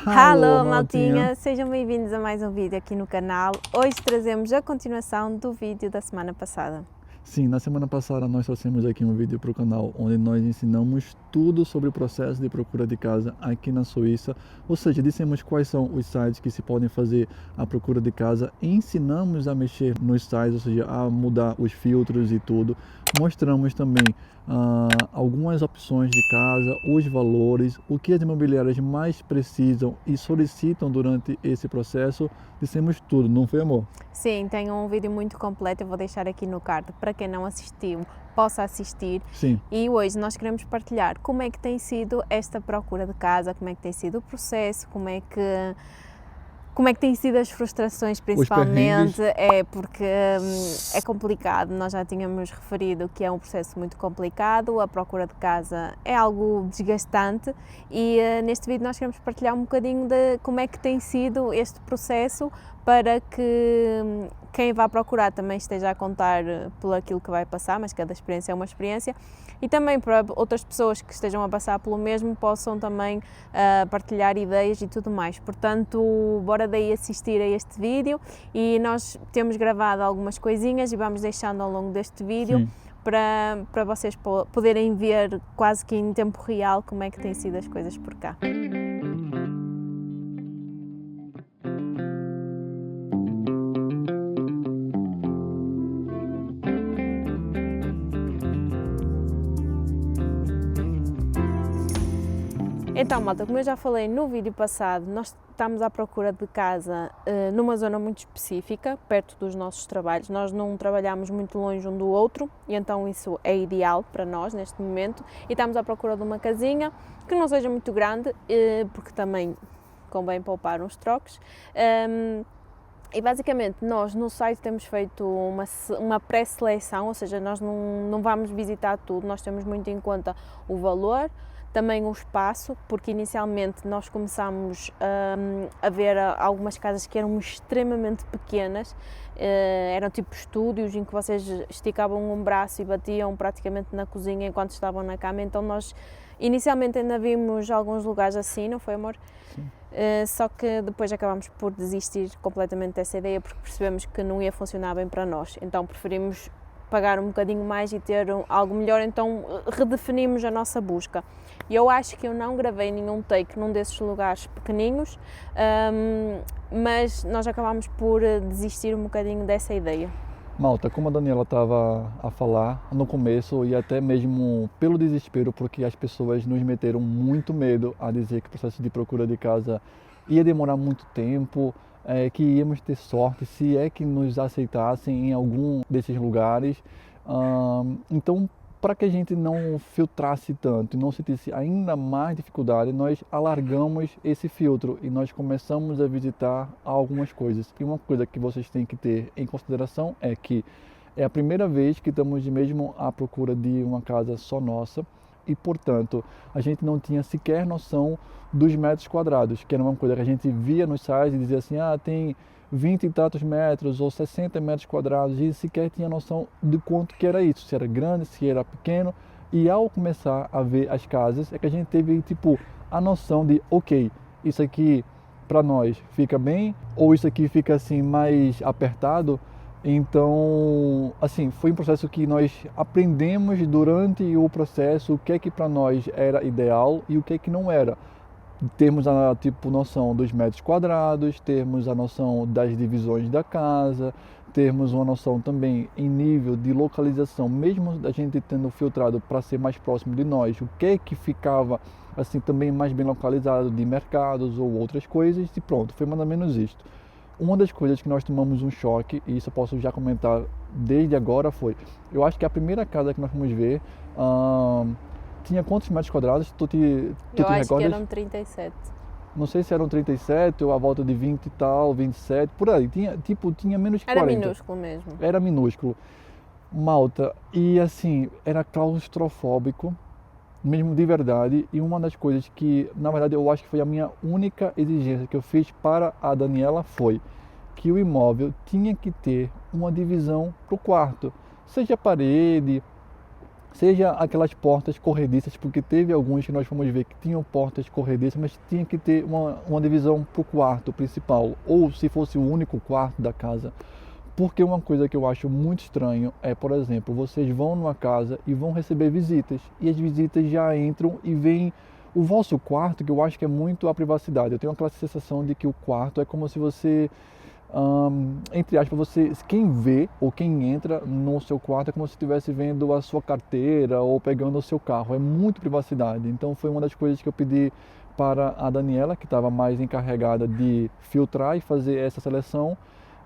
Alô, Alô, maltinha! Sejam bem-vindos a mais um vídeo aqui no canal. Hoje trazemos a continuação do vídeo da semana passada. Sim, na semana passada nós trouxemos aqui um vídeo para o canal onde nós ensinamos tudo sobre o processo de procura de casa aqui na Suíça, ou seja, dissemos quais são os sites que se podem fazer a procura de casa, ensinamos a mexer nos sites, ou seja, a mudar os filtros e tudo, mostramos também algumas opções de casa, os valores, o que as imobiliárias mais precisam e solicitam durante esse processo, dissemos tudo, não foi, amor? Sim, tem um vídeo muito completo, eu vou deixar aqui no card para quem não assistiu possa assistir. Sim. E hoje nós queremos partilhar como é que tem sido esta procura de casa, como é que tem sido o processo, como é que têm sido as frustrações principalmente, porque é complicado, nós já tínhamos referido que é um processo muito complicado, a procura de casa é algo desgastante e neste vídeo nós queremos partilhar um bocadinho de como é que tem sido este processo para que quem vá procurar também esteja a contar por aquilo que vai passar, mas cada experiência é uma experiência, e também para outras pessoas que estejam a passar pelo mesmo possam também partilhar ideias e tudo mais. Portanto, bora daí assistir a este vídeo e nós temos gravado algumas coisinhas e vamos deixando ao longo deste vídeo. Sim. Para vocês poderem ver quase que em tempo real como é que têm sido as coisas por cá. Então, malta, como eu já falei no vídeo passado, nós estamos à procura de casa numa zona muito específica, perto dos nossos trabalhos. Nós não trabalhamos muito longe um do outro e então isso é ideal para nós neste momento. E estamos à procura de uma casinha que não seja muito grande, porque também convém poupar uns troques. E basicamente nós no site temos feito uma pré-seleção, ou seja, nós não vamos visitar tudo, nós temos muito em conta o valor, também o espaço, porque inicialmente nós começámos a ver algumas casas que eram extremamente pequenas, eram tipo estúdios em que vocês esticavam um braço e batiam praticamente na cozinha enquanto estavam na cama, então nós inicialmente ainda vimos alguns lugares assim, não foi, amor? Sim. Só que depois acabámos por desistir completamente dessa ideia porque percebemos que não ia funcionar bem para nós, então preferimos pagar um bocadinho mais e ter algo melhor, então redefinimos a nossa busca. E eu acho que eu não gravei nenhum take num desses lugares pequeninhos, mas nós acabámos por desistir um bocadinho dessa ideia. Malta, como a Daniela estava a falar no começo e até mesmo pelo desespero, porque as pessoas nos meteram muito medo a dizer que o processo de procura de casa ia demorar muito tempo, que íamos ter sorte se é que nos aceitassem em algum desses lugares. Então, para que a gente não filtrasse tanto e não sentisse ainda mais dificuldade, nós alargamos esse filtro e nós começamos a visitar algumas coisas. E uma coisa que vocês têm que ter em consideração é que é a primeira vez que estamos mesmo à procura de uma casa só nossa e, portanto, a gente não tinha sequer noção dos metros quadrados, que era uma coisa que a gente via nos sites e dizia assim, tem 20 e tantos metros ou 60 metros quadrados, e sequer tinha noção de quanto que era isso, se era grande, se era pequeno. E ao começar a ver as casas, é que a gente teve tipo a noção de, ok, isso aqui para nós fica bem, ou isso aqui fica assim mais apertado. Então, assim, foi um processo que nós aprendemos durante o processo o que é que para nós era ideal e o que é que não era. Termos a noção dos metros quadrados, termos a noção das divisões da casa, termos uma noção também em nível de localização, mesmo a gente tendo filtrado para ser mais próximo de nós, o que é que ficava assim também mais bem localizado de mercados ou outras coisas, e pronto, foi mais ou menos isto. Uma das coisas que nós tomamos um choque, e isso eu posso já comentar desde agora, foi, eu acho que a primeira casa que nós fomos ver, tinha quantos metros quadrados? Tu te recordas? Que eram 37. Não sei se eram 37 ou a volta de 20 e tal, 27, por aí. Tinha menos de 40. Era minúsculo mesmo. Era minúsculo. Malta, e assim, era claustrofóbico, mesmo de verdade. E uma das coisas que, na verdade, eu acho que foi a minha única exigência que eu fiz para a Daniela foi que o imóvel tinha que ter uma divisão para o quarto. Seja parede, seja aquelas portas corrediças, porque teve alguns que nós fomos ver que tinham portas corrediças, mas tinha que ter uma divisão para o quarto principal, ou se fosse o único quarto da casa. Porque uma coisa que eu acho muito estranho é, por exemplo, vocês vão numa casa e vão receber visitas, e as visitas já entram e veem o vosso quarto, que eu acho que é muito a privacidade. Eu tenho aquela sensação de que o quarto é como se você, entre aspas, quem vê ou quem entra no seu quarto é como se estivesse vendo a sua carteira ou pegando o seu carro. É muito privacidade. Então foi uma das coisas que eu pedi para a Daniela, que estava mais encarregada de filtrar e fazer essa seleção,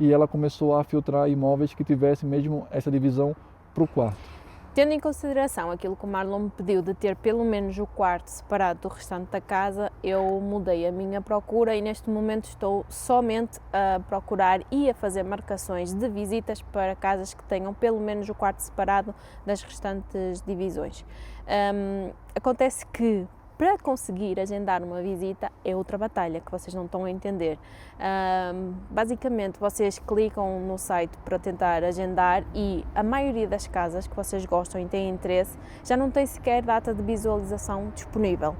e ela começou a filtrar imóveis que tivessem mesmo essa divisão para o quarto. Tendo em consideração aquilo que o Marlon me pediu de ter pelo menos o quarto separado do restante da casa, eu mudei a minha procura e neste momento estou somente a procurar e a fazer marcações de visitas para casas que tenham pelo menos o quarto separado das restantes divisões. Acontece que para conseguir agendar uma visita é outra batalha que vocês não estão a entender. Basicamente, vocês clicam no site para tentar agendar e a maioria das casas que vocês gostam e têm interesse já não tem sequer data de visualização disponível.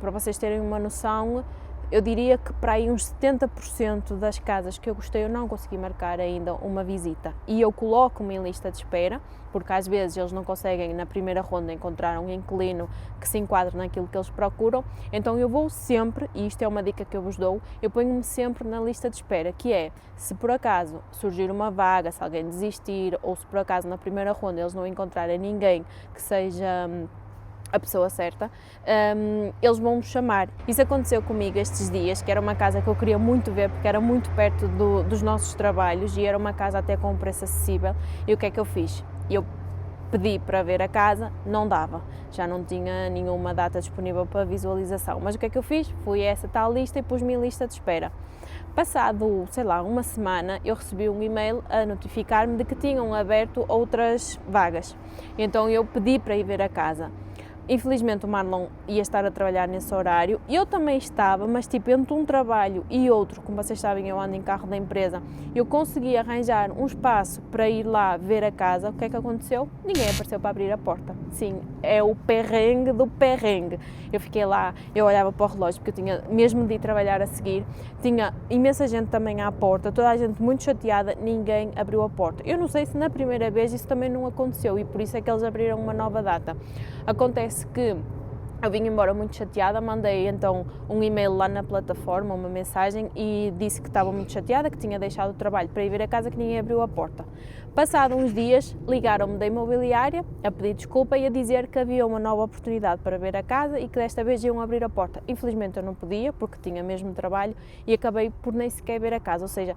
Para vocês terem uma noção, eu diria que para aí uns 70% das casas que eu gostei eu não consegui marcar ainda uma visita e eu coloco-me em lista de espera, porque às vezes eles não conseguem na primeira ronda encontrar um inquilino que se enquadre naquilo que eles procuram, então eu vou sempre, e isto é uma dica que eu vos dou, eu ponho-me sempre na lista de espera, que é, se por acaso surgir uma vaga, se alguém desistir ou se por acaso na primeira ronda eles não encontrarem ninguém que seja a pessoa certa, eles vão me chamar. Isso aconteceu comigo estes dias, que era uma casa que eu queria muito ver, porque era muito perto dos nossos trabalhos e era uma casa até com um preço acessível. E o que é que eu fiz? Eu pedi para ver a casa, não dava, já não tinha nenhuma data disponível para visualização. Mas o que é que eu fiz? Fui a essa tal lista e pus-me em lista de espera. Passado, sei lá, uma semana, eu recebi um e-mail a notificar-me de que tinham aberto outras vagas. Então eu pedi para ir ver a casa. Infelizmente o Marlon ia estar a trabalhar nesse horário, eu também estava, mas tipo entre um trabalho e outro, como vocês sabem eu ando em carro da empresa, eu consegui arranjar um espaço para ir lá ver a casa. O que é que aconteceu? Ninguém apareceu para abrir a porta. Sim, é o perrengue do perrengue. Eu fiquei lá, eu olhava para o relógio porque eu tinha mesmo de ir trabalhar a seguir, tinha imensa gente também à porta, toda a gente muito chateada, ninguém abriu a porta. Eu não sei se na primeira vez isso também não aconteceu e por isso é que eles abriram uma nova data. Acontece que eu vim embora muito chateada, mandei então um e-mail lá na plataforma, uma mensagem, e disse que estava muito chateada, que tinha deixado o trabalho para ir ver a casa, que ninguém abriu a porta. Passados uns dias, ligaram-me da imobiliária a pedir desculpa e a dizer que havia uma nova oportunidade para ver a casa e que desta vez iam abrir a porta. Infelizmente eu não podia, porque tinha mesmo trabalho, e acabei por nem sequer ver a casa, ou seja,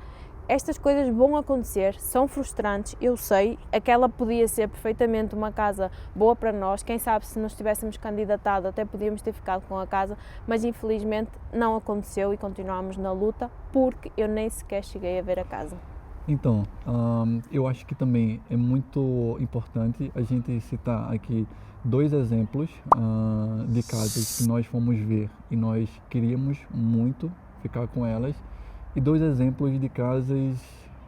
estas coisas vão acontecer, são frustrantes, eu sei, aquela podia ser perfeitamente uma casa boa para nós, quem sabe se nos tivéssemos candidatado até podíamos ter ficado com a casa, mas infelizmente não aconteceu e continuamos na luta porque eu nem sequer cheguei a ver a casa. Então, eu acho que também é muito importante a gente citar aqui dois exemplos de casas que nós fomos ver e nós queríamos muito ficar com elas, e dois exemplos de casas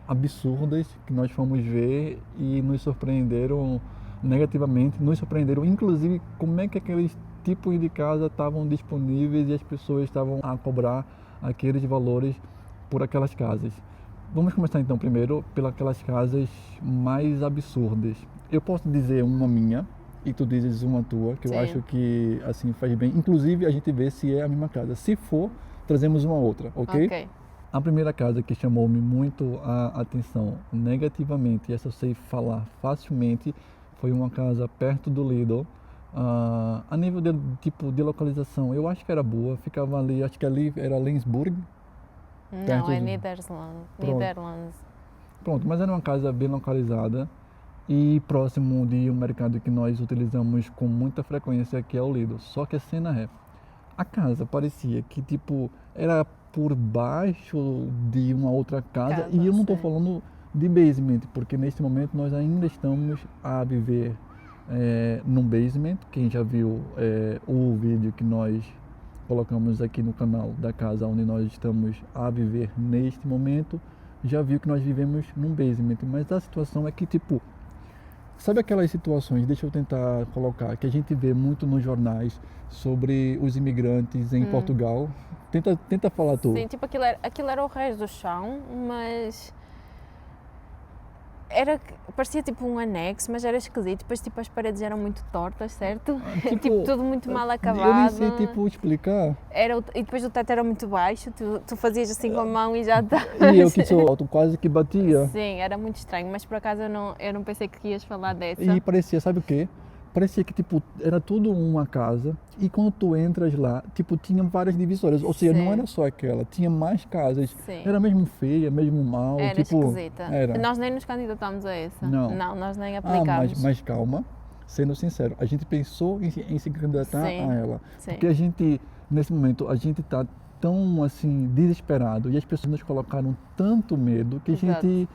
absurdas que nós fomos ver e nos surpreenderam negativamente, nos surpreenderam inclusive como é que aqueles tipos de casa estavam disponíveis e as pessoas estavam a cobrar aqueles valores por aquelas casas. Vamos começar então primeiro pelas casas mais absurdas. Eu posso dizer uma minha e tu dizes uma tua, que eu acho que assim faz bem. Inclusive a gente vê se é a mesma casa. Se for, trazemos uma outra, ok? A primeira casa que chamou-me muito a atenção negativamente, e essa eu sei falar facilmente, foi uma casa perto do Lidl. A nível de tipo de localização, eu acho que era boa, ficava ali, acho que ali era Lensburg. Não, é Netherlands. Pronto, mas era uma casa bem localizada e próximo de um mercado que nós utilizamos com muita frequência, que é o Lidl. Só que a cena é, a casa parecia que tipo era por baixo de uma outra casa e eu não estou falando de basement, porque neste momento nós ainda estamos a viver num basement. Quem já viu o vídeo que nós colocamos aqui no canal da casa onde nós estamos a viver neste momento, já viu que nós vivemos num basement, mas a situação é que tipo Sabe aquelas situações, deixa eu tentar colocar, que a gente vê muito nos jornais sobre os imigrantes em Portugal? Tenta falar tu. Sim, tipo, aquilo era o resto do chão, mas parecia tipo um anexo, mas era esquisito. Depois, tipo, as paredes eram muito tortas, certo? Tipo, tudo muito mal acabado. Eu nem sei, tipo, explicar. E depois o teto era muito baixo, tu fazias assim com a mão e já está. E eu que sou alto, quase que batia. Sim, era muito estranho, mas por acaso eu não pensei que ias falar dessa. E parecia, sabe o quê? Parecia que, tipo, era tudo uma casa e quando tu entras lá, tipo, tinha várias divisórias. Ou seja, Sim. não era só aquela, tinha mais casas. Sim. Era mesmo feia, mesmo mal. Era tipo, esquisita. Era. Nós nem nos candidatámos a essa. Não. Não, nós nem Ah, aplicámos. mas calma, sendo sincero, a gente pensou em se candidatar Sim, a ela. sim. Porque a gente, nesse momento, a gente tá tão, assim, desesperado e as pessoas nos colocaram tanto medo que a Exato. gente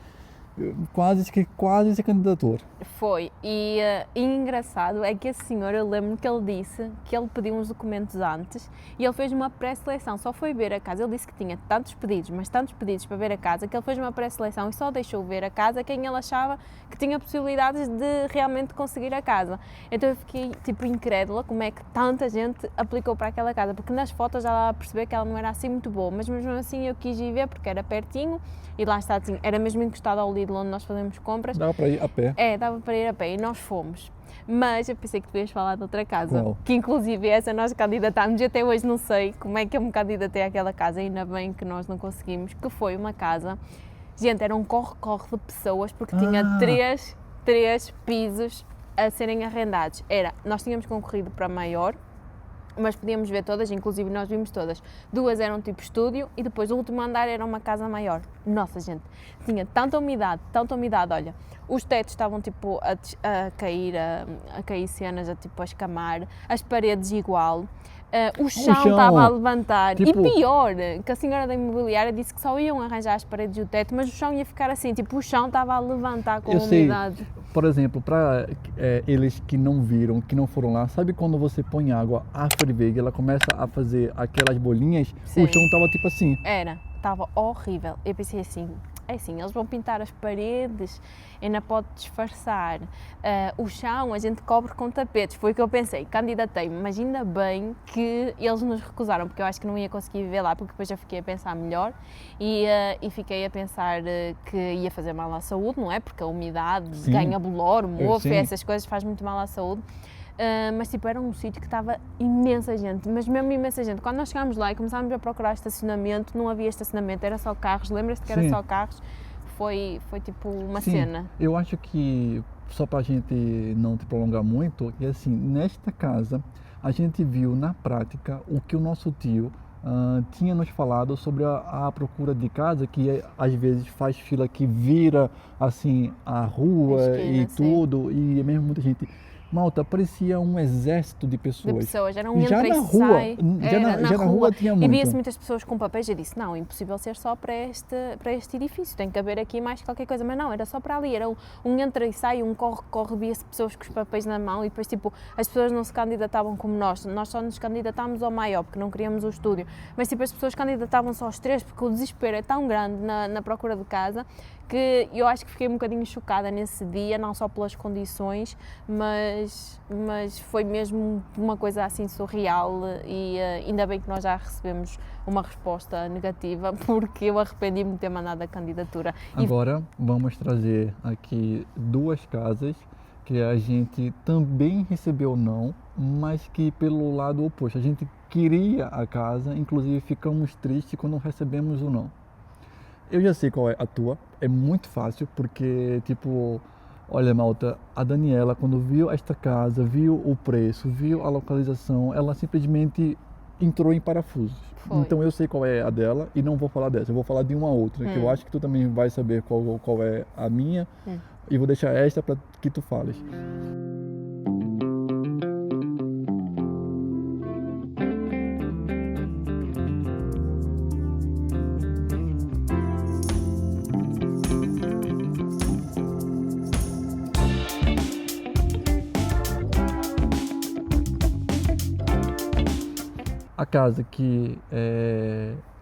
quase se candidatou. Foi. E engraçado é que esse senhor, eu lembro que ele disse que ele pediu uns documentos antes e ele fez uma pré-seleção, só foi ver a casa. Ele disse que tinha tantos pedidos, mas tantos pedidos para ver a casa, que ele fez uma pré-seleção e só deixou ver a casa quem ele achava que tinha possibilidades de realmente conseguir a casa. Então eu fiquei tipo incrédula como é que tanta gente aplicou para aquela casa, porque nas fotos já dava a perceber que ela não era assim muito boa, mas mesmo assim eu quis ir ver porque era pertinho e lá está, assim, era mesmo encostado ao Lidl onde nós fazemos compras. Dava para ir a pé. Dava para ir a pé e nós fomos. Mas eu pensei que tu ias falar de outra casa, Qual? que inclusive essa nós candidatámos e até hoje não sei como é que eu me candidatei àquela casa, ainda bem que nós não conseguimos, que foi uma casa, gente, era um corre-corre de pessoas porque tinha três pisos a serem arrendados. Nós tínhamos concorrido para maior, mas podíamos ver todas, inclusive nós vimos todas. 2 eram tipo estúdio e depois o último andar era uma casa maior. Nossa, gente, tinha tanta umidade, olha, os tetos estavam tipo a cair cenas, tipo a escamar, as paredes igual. O chão estava a levantar, tipo... e pior, que a senhora da imobiliária disse que só iam arranjar as paredes e o teto, mas o chão ia ficar assim, tipo o chão estava a levantar com a umidade. Por exemplo, para eles que não viram, que não foram lá, sabe quando você põe água a ferver e ela começa a fazer aquelas bolinhas? Sim. O chão estava tipo assim. Estava horrível. Eu pensei assim, eles vão pintar as paredes, ainda pode disfarçar. O chão a gente cobre com tapetes, foi o que eu pensei, candidatei-me, mas ainda bem que eles nos recusaram, porque eu acho que não ia conseguir viver lá, porque depois eu fiquei a pensar melhor e fiquei a pensar que ia fazer mal à saúde, não é? Porque a umidade Sim. ganha bolor, mofo, Sim. essas coisas faz muito mal à saúde. Mas tipo, era um sítio que estava imensa gente, mas mesmo imensa gente. Quando nós chegámos lá e começámos a procurar estacionamento, não havia estacionamento, era só carros, lembras-te que era Sim. só carros? Foi tipo uma Sim. cena. Eu acho que, só para a gente não te prolongar muito, é assim, nesta casa a gente viu na prática o que o nosso tio tinha nos falado sobre a procura de casa, que às vezes faz fila que vira assim a rua Esquina, e tudo, e mesmo muita gente. Malta, parecia um exército de pessoas. Era um Já entra na e rua, sai. já na rua tinha E muito. via-se muitas pessoas com papéis e eu disse, não, impossível ser só para este edifício, tem que haver aqui mais qualquer coisa. Mas não, era só para ali, era um entra e sai, um corre-corre, via-se pessoas com os papéis na mão e depois tipo, as pessoas não se candidatavam como nós só nos candidatámos ao maior porque não queríamos o estúdio. Mas tipo, as pessoas candidatavam-se aos 3 porque o desespero é tão grande na procura de casa que eu acho que fiquei um bocadinho chocada nesse dia, não só pelas condições, mas foi mesmo uma coisa assim surreal e ainda bem que nós já recebemos uma resposta negativa, porque eu arrependi-me de ter mandado a candidatura. Agora vamos trazer aqui 2 casas que a gente também recebeu não, mas que pelo lado oposto, a gente queria a casa, inclusive ficamos tristes quando recebemos o não. Eu já sei qual é a tua, é muito fácil, porque tipo, olha malta, a Daniela quando viu esta casa, viu o preço, viu a localização, ela simplesmente entrou em parafusos. Foi. Então eu sei qual é a dela e não vou falar dessa, eu vou falar de uma outra, que eu acho que tu também vai saber qual é a minha, e vou deixar esta para que tu fales. A casa que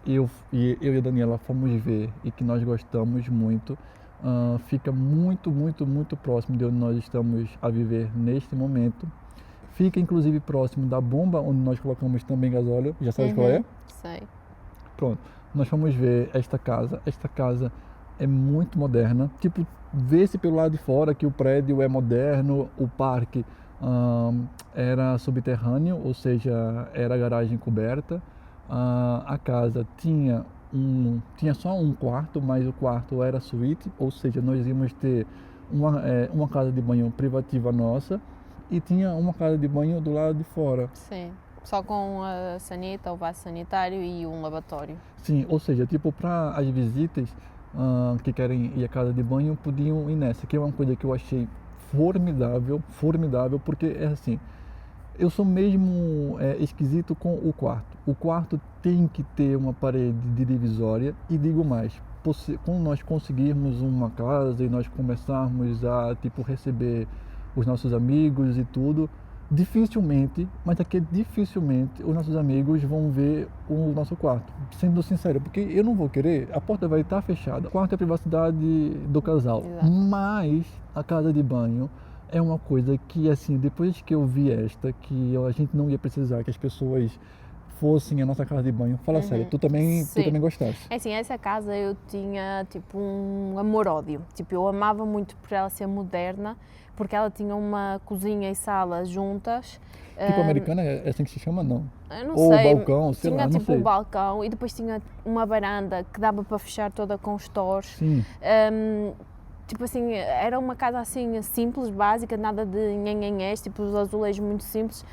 eu e a Daniela fomos ver e que nós gostamos muito fica muito, muito, muito próximo de onde nós estamos a viver neste momento. Fica inclusive próximo da bomba onde nós colocamos também gasóleo. Já sabes qual é? Sei. Pronto, nós fomos ver esta casa. Esta casa é muito moderna. Tipo, vê-se pelo lado de fora que o prédio é moderno, o parque era subterrâneo, ou seja, era garagem coberta. A casa tinha só um quarto, mas o quarto era suíte, ou seja, nós íamos ter uma casa de banho privativa nossa e tinha uma casa de banho do lado de fora. Sim, só com a sanita, o vaso sanitário e um lavatório. Sim, ou seja, tipo, para as visitas que querem ir à casa de banho, podiam ir nessa, que é uma coisa que eu achei formidável, formidável, porque é assim, eu sou mesmo esquisito com o quarto. O quarto tem que ter uma parede de divisória e digo mais, quando nós conseguirmos uma casa e nós começarmos a tipo receber os nossos amigos e tudo, dificilmente, mas aqui dificilmente os nossos amigos vão ver o nosso quarto, sendo sincero, porque eu não vou querer, a porta vai estar fechada, o quarto é a privacidade do casal. Exato. Mas a casa de banho é uma coisa que, assim, depois que eu vi que a gente não ia precisar que as pessoas fossem à nossa casa de banho. Fala sério, tu também gostaste? É assim, essa casa eu tinha tipo um amor-ódio. Tipo, eu amava muito por ela ser moderna, porque ela tinha uma cozinha e sala juntas. Tipo americana, é assim que se chama, não? Eu não Ou sei. balcão, sei tinha lá, não tipo sei. um balcão e depois tinha uma varanda que dava para fechar toda com stores. Sim. Tipo assim, era uma casa assim simples, básica, nada de nhenhenhés, tipo os azulejos muito simples.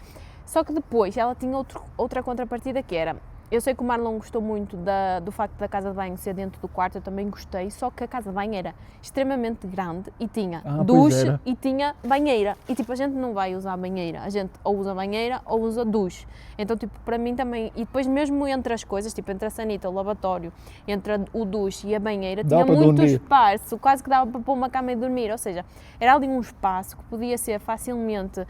Só que depois ela tinha outra contrapartida que era, eu sei que o Marlon gostou muito do facto da casa de banho ser dentro do quarto, eu também gostei, só que a casa de banho era extremamente grande e tinha duche e tinha banheira. E tipo, a gente não vai usar banheira, a gente ou usa banheira ou usa duche. Então tipo, para mim também, e depois mesmo entre as coisas, tipo entre a sanita, o lavatório, entre o duche e a banheira, tinha muito espaço, quase que dava para pôr uma cama e dormir, ou seja, era ali um espaço que podia ser facilmente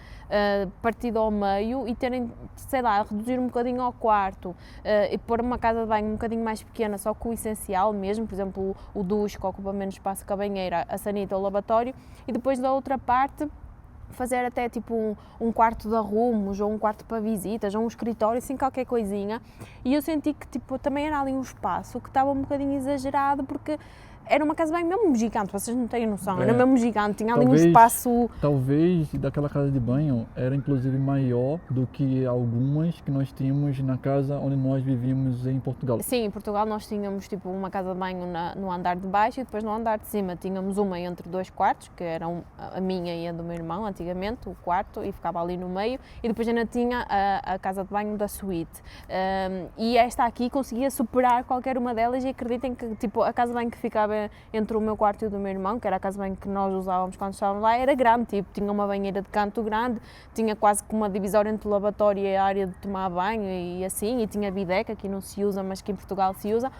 partido ao meio e terem, sei lá, reduzir um bocadinho ao quarto, e pôr uma casa de banho um bocadinho mais pequena, só com o essencial mesmo, por exemplo, o duche que ocupa menos espaço que a banheira, a sanita, o lavatório, e depois da outra parte fazer até tipo um quarto de arrumos, ou um quarto para visitas, ou um escritório, assim qualquer coisinha. E eu senti que tipo, também era ali um espaço que estava um bocadinho exagerado, porque era uma casa bem mesmo gigante, vocês não têm noção, era mesmo gigante, tinha ali um espaço... Talvez daquela casa de banho era inclusive maior do que algumas que nós tínhamos na casa onde nós vivíamos em Portugal. Sim, em Portugal nós tínhamos tipo uma casa de banho no andar de baixo e depois no andar de cima tínhamos uma entre dois quartos, que eram a minha e a do meu irmão antigamente, o quarto, e ficava ali no meio, e depois ainda tinha a casa de banho da suíte. E esta aqui conseguia superar qualquer uma delas, e acreditem que tipo, a casa de banho que ficava entre o meu quarto e o do meu irmão, que era a casa bem que nós usávamos quando estávamos lá, era grande, tipo, tinha uma banheira de canto grande, tinha quase que uma divisória entre o lavatório e a área de tomar banho e assim, e tinha bidé, que aqui não se usa, mas que em Portugal se usa.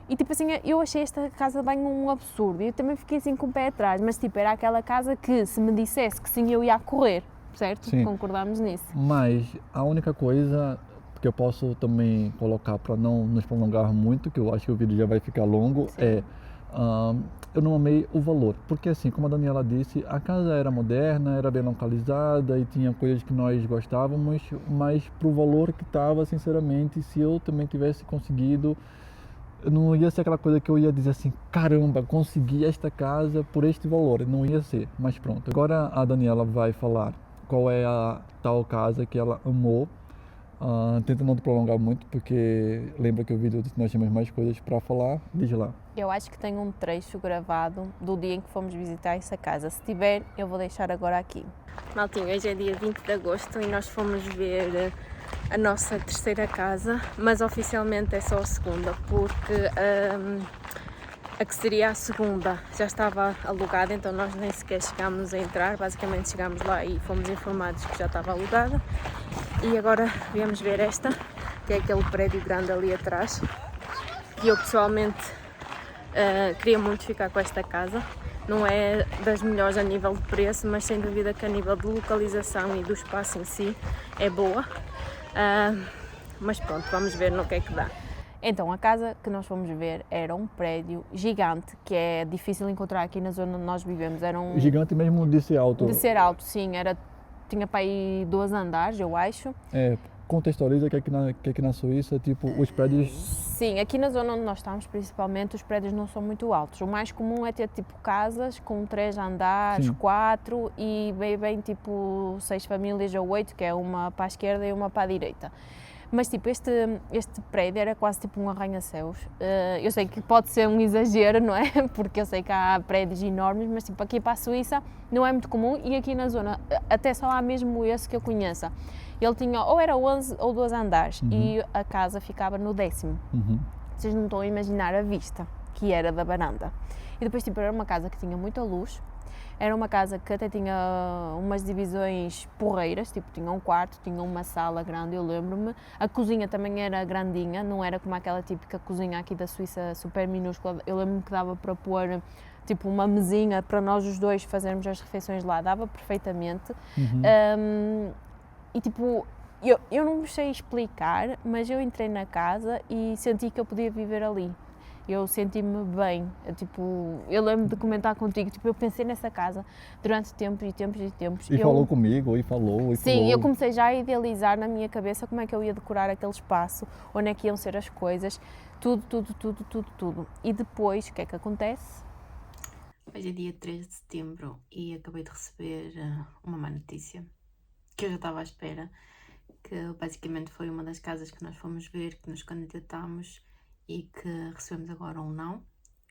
E tipo assim, eu achei esta casa de banho um absurdo, e eu também fiquei assim com o pé atrás, mas tipo, era aquela casa que se me dissesse que sim, eu ia correr, certo? Sim. Concordámos nisso. Mas a única coisa que eu posso também colocar para não nos prolongar muito, que eu acho que o vídeo já vai ficar longo, sim, eu não amei o valor, porque assim, como a Daniela disse, a casa era moderna, era bem localizada e tinha coisas que nós gostávamos, mas pro valor que estava, sinceramente, se eu também tivesse conseguido, não ia ser aquela coisa que eu ia dizer assim, caramba, consegui esta casa por este valor, não ia ser, mas pronto. Agora a Daniela vai falar qual é a tal casa que ela amou. Tenta não te prolongar muito, porque lembra que o vídeo nós temos mais coisas para falar. Diz lá. Eu acho que tem um trecho gravado do dia em que fomos visitar essa casa. Se tiver, eu vou deixar agora aqui. Maltinho, hoje é dia 20 de agosto e nós fomos ver a nossa terceira casa, mas oficialmente é só a segunda, porque a que seria a segunda já estava alugada, então nós nem sequer chegámos a entrar, basicamente chegámos lá e fomos informados que já estava alugada. E agora viemos ver esta, que é aquele prédio grande ali atrás, e eu pessoalmente queria muito ficar com esta casa. Não é das melhores a nível de preço, mas sem dúvida que a nível de localização e do espaço em si é boa. Mas pronto, vamos ver no que é que dá. Então, a casa que nós fomos ver era um prédio gigante, que é difícil encontrar aqui na zona onde nós vivemos. Era um... Gigante mesmo de ser alto. De ser alto, sim. Tinha para aí 2 andares, eu acho. Contextualiza que aqui na Suíça, tipo, os prédios... Sim, aqui na zona onde nós estamos, principalmente, os prédios não são muito altos. O mais comum é ter, tipo, casas com 3 andares, 4 e bem, tipo, 6 famílias ou 8, que é uma para a esquerda e uma para a direita. Mas, tipo, este prédio era quase tipo um arranha-céus. Eu sei que pode ser um exagero, não é? Porque eu sei que há prédios enormes, mas, tipo, aqui para a Suíça não é muito comum e aqui na zona, até só há mesmo esse que eu conheça. Ele tinha ou era 11 ou 12 andares e a casa ficava no 10º. Vocês não estão a imaginar a vista que era da varanda. E depois, tipo, era uma casa que tinha muita luz. Era uma casa que até tinha umas divisões porreiras, tipo, tinha um quarto, tinha uma sala grande, eu lembro-me. A cozinha também era grandinha, não era como aquela típica cozinha aqui da Suíça, super minúscula. Eu lembro-me que dava para pôr, tipo, uma mesinha para nós os dois fazermos as refeições lá, dava perfeitamente. E, tipo, eu não me sei explicar, mas eu entrei na casa e senti que eu podia viver ali. Eu senti-me bem, eu lembro de comentar contigo, eu pensei nessa casa durante tempos e tempos e tempos. E falou comigo, e falou. Sim, eu comecei já a idealizar na minha cabeça como é que eu ia decorar aquele espaço, onde é que iam ser as coisas, tudo. E depois, o que é que acontece? Hoje é dia 3 de setembro e acabei de receber uma má notícia, que eu já estava à espera, que basicamente foi uma das casas que nós fomos ver, que nos candidatámos, e que recebemos agora um não.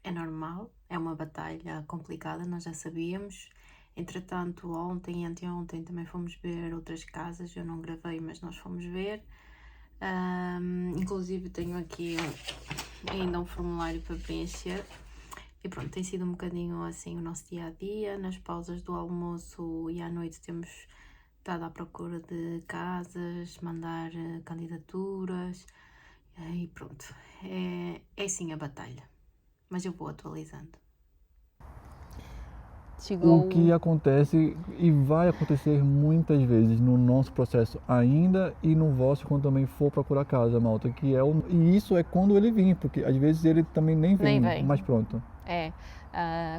É normal, é uma batalha complicada, nós já sabíamos. Entretanto, ontem e anteontem também fomos ver outras casas, eu não gravei, mas nós fomos ver. Inclusive tenho aqui ainda um formulário para preencher. E pronto, tem sido um bocadinho assim o nosso dia-a-dia. Nas pausas do almoço e à noite temos estado à procura de casas, mandar candidaturas. E pronto, é sim a batalha, mas eu vou atualizando. O que acontece e vai acontecer muitas vezes no nosso processo ainda e no vosso quando também for procurar casa, malta, e isso é quando ele vem, porque às vezes ele também nem vem. Mas pronto.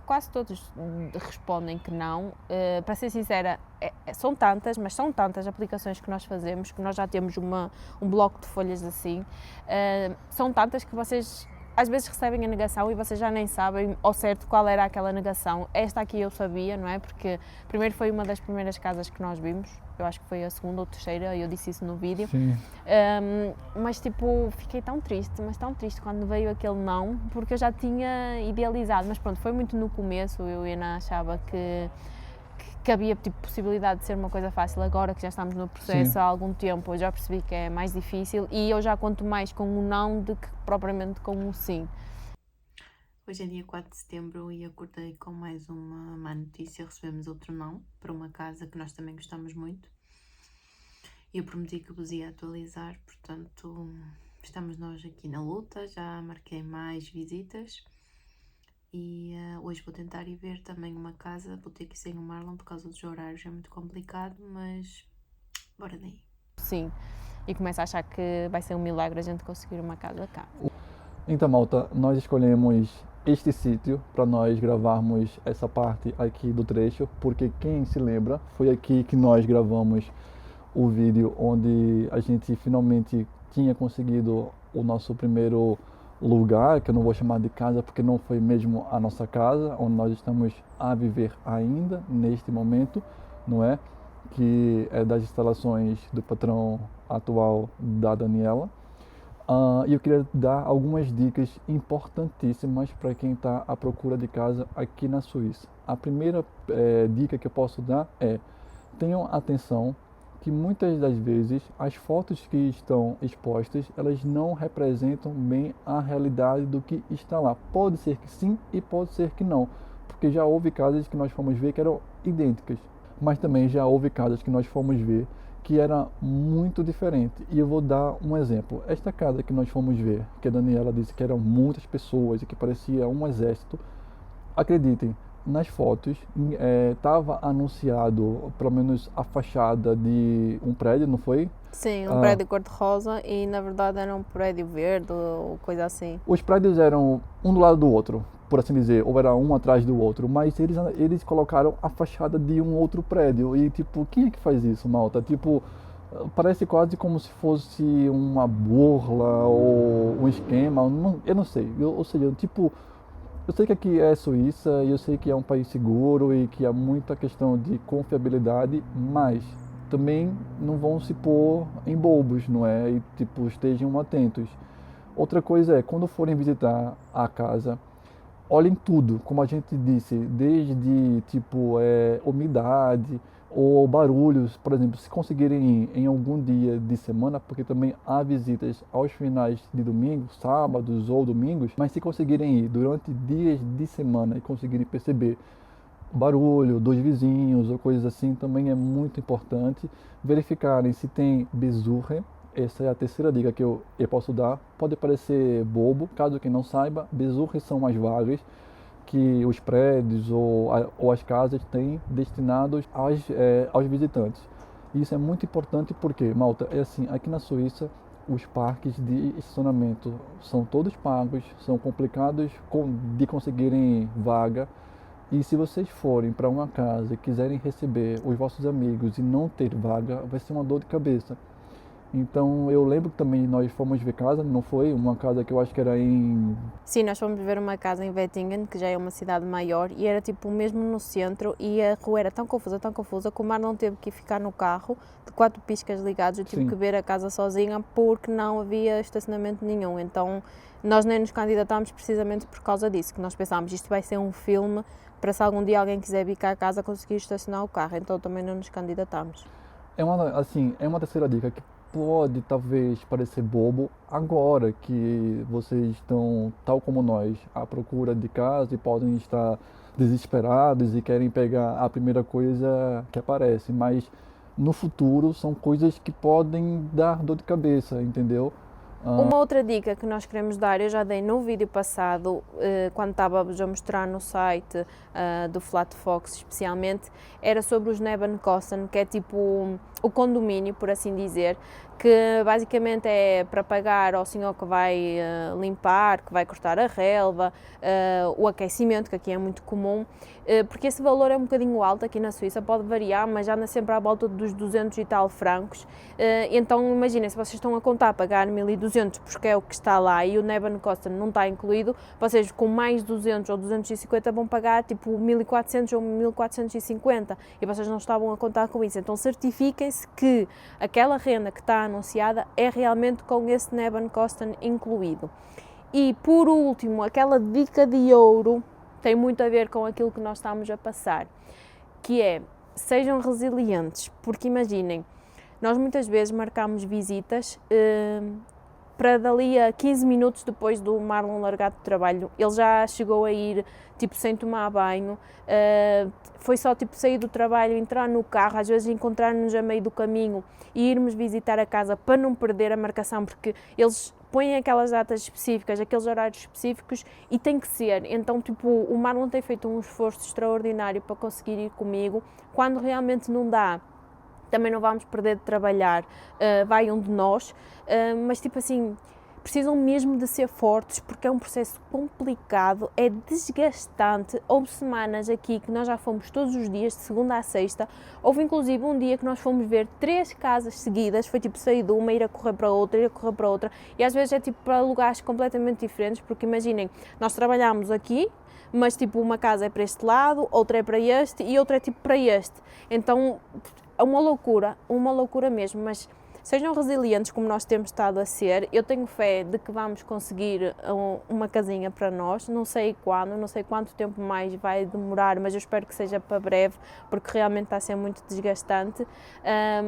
Quase todos respondem que não. Para ser sincera, são tantas aplicações que nós fazemos, que nós já temos um bloco de folhas assim, são tantas que vocês às vezes recebem a negação e vocês já nem sabem ao certo qual era aquela negação. Esta aqui eu sabia, não é? Porque primeiro foi uma das primeiras casas que nós vimos, eu acho que foi a segunda ou terceira, eu disse isso no vídeo. Sim. Mas tipo, fiquei tão triste quando veio aquele não, porque eu já tinha idealizado, mas pronto, foi muito no começo, eu e a Ana achava que havia tipo, possibilidade de ser uma coisa fácil. Agora que já estamos no processo há algum tempo, eu já percebi que é mais difícil e eu já conto mais com o não do que propriamente com o sim. Hoje é dia 4 de setembro e acordei com mais uma má notícia. Recebemos outro não para uma casa que nós também gostamos muito. Eu prometi que vos ia atualizar, portanto estamos nós aqui na luta. Já marquei mais visitas e hoje vou tentar ir ver também uma casa. Vou ter que ir sem o Marlon por causa dos horários, é muito complicado, mas bora daí. Sim, e começo a achar que vai ser um milagre a gente conseguir uma casa cá. Então, malta, nós escolhemos este sítio para nós gravarmos essa parte aqui do trecho, porque quem se lembra, foi aqui que nós gravamos o vídeo onde a gente finalmente tinha conseguido o nosso primeiro lugar, que eu não vou chamar de casa porque não foi mesmo a nossa casa, onde nós estamos a viver ainda neste momento, não é? Que é das instalações do patrão atual da Daniela. E eu queria dar algumas dicas importantíssimas para quem está à procura de casa aqui na Suíça. A primeira dica que eu posso dar é: tenham atenção que muitas das vezes as fotos que estão expostas, elas não representam bem a realidade do que está lá. Pode ser que sim e pode ser que não, porque já houve casas que nós fomos ver que eram idênticas, mas também já houve casas que nós fomos ver que era muito diferente. E eu vou dar um exemplo. Esta casa que nós fomos ver, que a Daniela disse que eram muitas pessoas e que parecia um exército, acreditem, nas fotos estava anunciado, pelo menos a fachada de um prédio, não foi? Sim, um prédio cor-de-rosa e na verdade era um prédio verde ou coisa assim. Os prédios eram um do lado do outro, por assim dizer, ou era um atrás do outro, mas eles colocaram a fachada de um outro prédio. E tipo, quem é que faz isso, malta? Tipo, parece quase como se fosse uma burla ou um esquema, eu não sei. Ou seja, tipo, eu sei que aqui é Suíça e eu sei que é um país seguro e que há muita questão de confiabilidade, mas também não vão se pôr em bobos, não é? E tipo, estejam atentos. Outra coisa é, quando forem visitar a casa, olhem tudo, como a gente disse, desde tipo umidade ou barulhos, por exemplo, se conseguirem ir em algum dia de semana, porque também há visitas aos finais de domingo, sábados ou domingos, mas se conseguirem ir durante dias de semana e conseguirem perceber barulho dos vizinhos ou coisas assim, também é muito importante verificarem se tem besurre. Essa é a terceira dica que eu posso dar. Pode parecer bobo, caso quem não saiba, besurres são as vagas que os prédios ou as casas têm destinados aos visitantes. Isso é muito importante porque, malta, é assim, aqui na Suíça, os parques de estacionamento são todos pagos, são complicados de conseguirem vaga. E se vocês forem para uma casa e quiserem receber os vossos amigos e não ter vaga, vai ser uma dor de cabeça. Então eu lembro que também nós fomos ver casa, não foi? Uma casa que eu acho que era em... Sim, nós fomos ver uma casa em Wettingen, que já é uma cidade maior, e era tipo mesmo no centro, e a rua era tão confusa, que o Mar não teve que ficar no carro, de 4 piscas ligados, eu tive Sim. que ver a casa sozinha, porque não havia estacionamento nenhum, então nós nem nos candidatámos precisamente por causa disso, que nós pensámos, isto vai ser um filme, para se algum dia alguém quiser vir cá a casa conseguir estacionar o carro, então também não nos candidatámos. É uma terceira dica que pode talvez parecer bobo agora que vocês estão, tal como nós, à procura de casa e podem estar desesperados e querem pegar a primeira coisa que aparece, mas no futuro são coisas que podem dar dor de cabeça, entendeu? Uma outra dica que nós queremos dar, eu já dei no vídeo passado, quando estávamos a mostrar no site do Flat Fox especialmente, era sobre os Nebenkosten, que é tipo o condomínio, por assim dizer, que basicamente é para pagar ao senhor que vai limpar, que vai cortar a relva, o aquecimento, que aqui é muito comum, porque esse valor é um bocadinho alto aqui na Suíça, pode variar, mas já anda sempre à volta dos 200 e tal francos. Então imaginem, se vocês estão a contar pagar 1200 porque é o que está lá e o Nebenkosten não está incluído, vocês com mais 200 ou 250 vão pagar tipo 1400 ou 1450 e vocês não estavam a contar com isso. Então certifiquem-se que aquela renda que está anunciada é realmente com esse Nebenkosten incluído. E por último, aquela dica de ouro tem muito a ver com aquilo que nós estamos a passar, que é, sejam resilientes, porque imaginem, nós muitas vezes marcamos visitas para dali a 15 minutos depois do Marlon largar do trabalho, ele já chegou a ir tipo sem tomar banho, foi só tipo sair do trabalho, entrar no carro, às vezes encontrar-nos a meio do caminho e irmos visitar a casa para não perder a marcação, porque eles põem aquelas datas específicas, aqueles horários específicos e tem que ser. Então, tipo, o Marlon tem feito um esforço extraordinário para conseguir ir comigo. Quando realmente não dá, também não vamos perder de trabalhar, vai um de nós, mas tipo assim, precisam mesmo de ser fortes porque é um processo complicado, é desgastante. Houve semanas aqui que nós já fomos todos os dias, de segunda a sexta, houve inclusive um dia que nós fomos ver 3 casas seguidas, foi tipo sair de uma, ir a correr para outra, ir a correr para outra, e às vezes é tipo para lugares completamente diferentes, porque imaginem, nós trabalhamos aqui, mas tipo uma casa é para este lado, outra é para este e outra é tipo para este, então é uma loucura mesmo, mas sejam resilientes como nós temos estado a ser. Eu tenho fé de que vamos conseguir uma casinha para nós, não sei quando, não sei quanto tempo mais vai demorar, mas eu espero que seja para breve, porque realmente está a ser muito desgastante,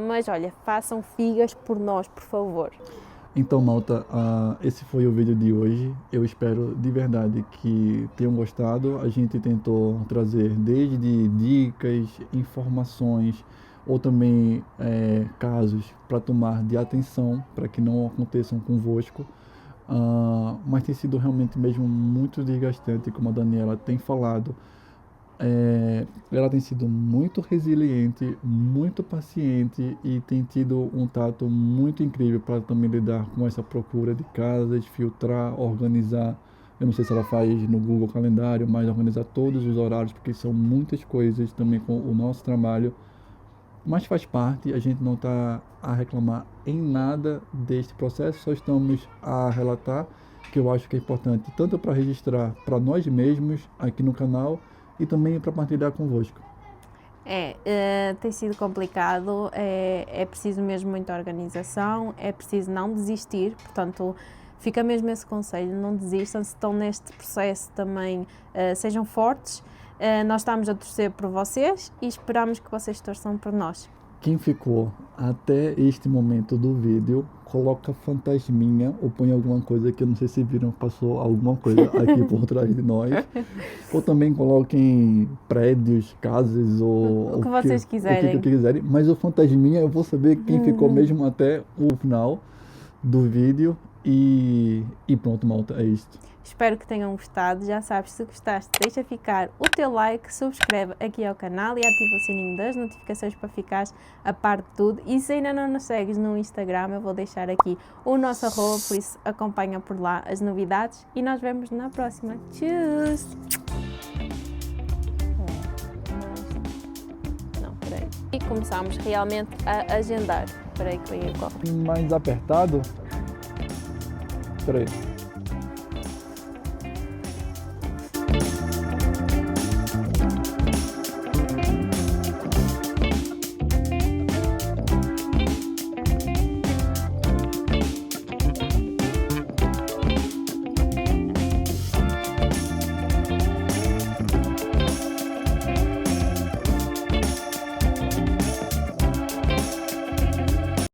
mas olha, façam figas por nós, por favor. Então, malta, esse foi o vídeo de hoje. Eu espero de verdade que tenham gostado. A gente tentou trazer desde dicas, informações ou também casos para tomar de atenção para que não aconteçam convosco. Mas tem sido realmente mesmo muito desgastante, como a Daniela tem falado. ela tem sido muito resiliente, muito paciente e tem tido um tato muito incrível para também lidar com essa procura de casas, filtrar, organizar. Eu não sei se ela faz no Google Calendário, mas organizar todos os horários, porque são muitas coisas também com o nosso trabalho. Mas faz parte, a gente não está a reclamar em nada deste processo, só estamos a relatar que eu acho que é importante tanto para registrar para nós mesmos aqui no canal e também para partilhar convosco. Tem sido complicado, é preciso mesmo muita organização, é preciso não desistir, portanto fica mesmo esse conselho, não desistam, se estão neste processo também sejam fortes, nós estamos a torcer por vocês e esperamos que vocês torçam por nós. Quem ficou até este momento do vídeo, coloca fantasminha ou põe alguma coisa que eu não sei se viram, passou alguma coisa aqui por trás de nós. Ou também coloquem prédios, casas ou o que vocês quiserem. O que quiserem. Mas o fantasminha eu vou saber quem ficou mesmo até o final do vídeo. E pronto, malta, é isto. Espero que tenham gostado. Já sabes, se gostaste, deixa ficar o teu like, subscreve aqui ao canal e ativa o sininho das notificações para ficares a par de tudo. E se ainda não nos segues no Instagram, eu vou deixar aqui o nosso @, por isso acompanha por lá as novidades e nós vemos na próxima. Tchau! Não, peraí. E começamos realmente a agendar. Peraí que vem a copa. Mais apertado. Peraí.